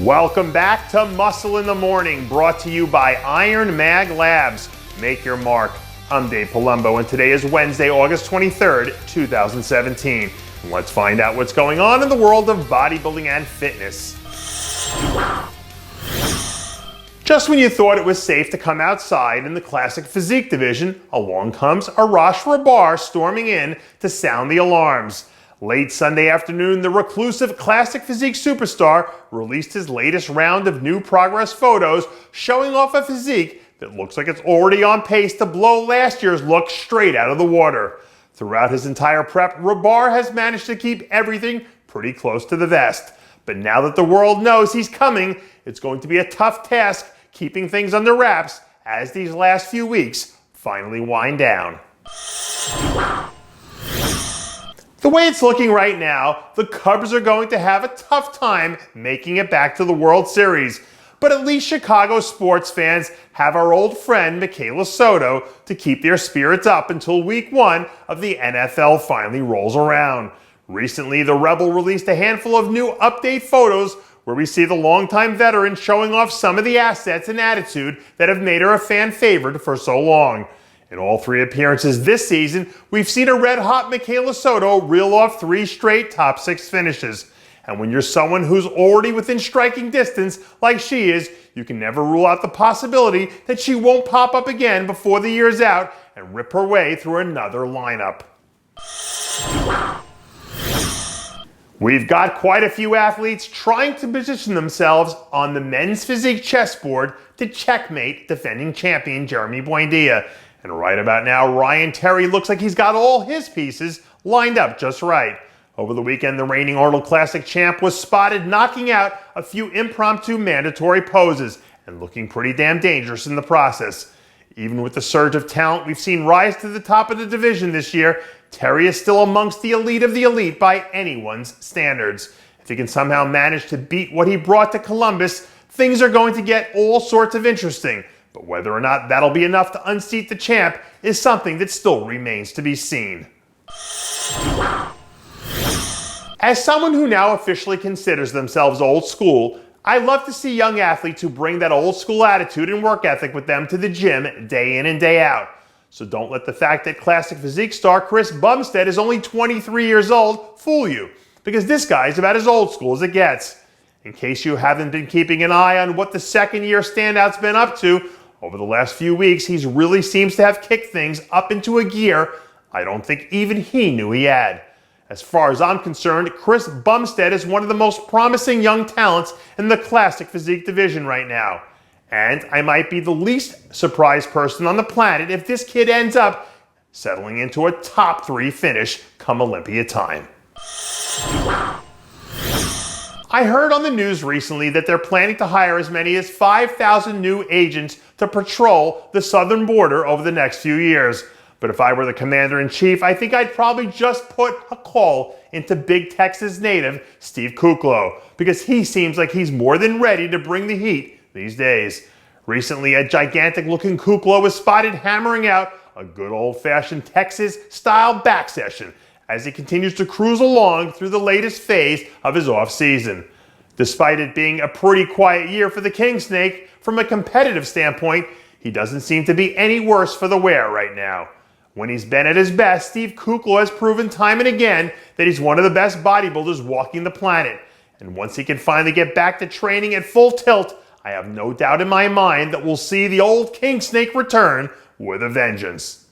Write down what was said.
Welcome back to Muscle in the Morning, brought to you by Iron Mag Labs. Make your mark. I'm Dave Palumbo, and today is Wednesday, August 23rd, 2017. And let's find out what's going on in the world of bodybuilding and fitness. Just when you thought it was safe to come outside in the classic physique division, along comes Arash Rahbar storming in to sound the alarms. Late Sunday afternoon, the reclusive classic physique superstar released his latest round of new progress photos showing off a physique that looks like it's already on pace to blow last year's look straight out of the water. Throughout his entire prep, Rahbar has managed to keep everything pretty close to the vest. But now that the world knows he's coming, it's going to be a tough task keeping things under wraps as these last few weeks finally wind down. The way it's looking right now, the Cubs are going to have a tough time making it back to the World Series. But at least Chicago sports fans have our old friend Makayla Soto to keep their spirits up until week 1 of the NFL finally rolls around. Recently, the Rebel released a handful of new update photos where we see the longtime veteran showing off some of the assets and attitude that have made her a fan favorite for so long. In all 3 appearances this season, we've seen a red-hot Makayla Soto reel off 3 straight top 6 finishes. And when you're someone who's already within striking distance like she is, you can never rule out the possibility that she won't pop up again before the year's out and rip her way through another lineup. We've got quite a few athletes trying to position themselves on the men's physique chessboard to checkmate defending champion Jeremy Buendia. And right about now, Ryan Terry looks like he's got all his pieces lined up just right. Over the weekend, the reigning Arnold Classic champ was spotted knocking out a few impromptu mandatory poses and looking pretty damn dangerous in the process. Even with the surge of talent we've seen rise to the top of the division this year, Terry is still amongst the elite of the elite by anyone's standards. If he can somehow manage to beat what he brought to Columbus, things are going to get all sorts of interesting. But whether or not that'll be enough to unseat the champ is something that still remains to be seen. As someone who now officially considers themselves old school, I love to see young athletes who bring that old school attitude and work ethic with them to the gym day in and day out. So don't let the fact that classic physique star Chris Bumstead is only 23 years old fool you, because this guy is about as old school as it gets. In case you haven't been keeping an eye on what the second-year standout's been up to, over the last few weeks, he really seems to have kicked things up into a gear I don't think even he knew he had. As far as I'm concerned, Chris Bumstead is one of the most promising young talents in the classic physique division right now. And I might be the least surprised person on the planet if this kid ends up settling into a top 3 finish come Olympia time. I heard on the news recently that they're planning to hire as many as 5,000 new agents to patrol the southern border over the next few years. But if I were the commander-in-chief, I think I'd probably just put a call into big Texas native Steve Foucault, because he seems like he's more than ready to bring the heat these days. Recently, a gigantic-looking Foucault was spotted hammering out a good old-fashioned Texas-style back session as he continues to cruise along through the latest phase of his off-season. Despite it being a pretty quiet year for the King Snake, from a competitive standpoint, he doesn't seem to be any worse for the wear right now. When he's been at his best, Steve Foucault has proven time and again that he's one of the best bodybuilders walking the planet. And once he can finally get back to training at full tilt, I have no doubt in my mind that we'll see the old King Snake return with a vengeance.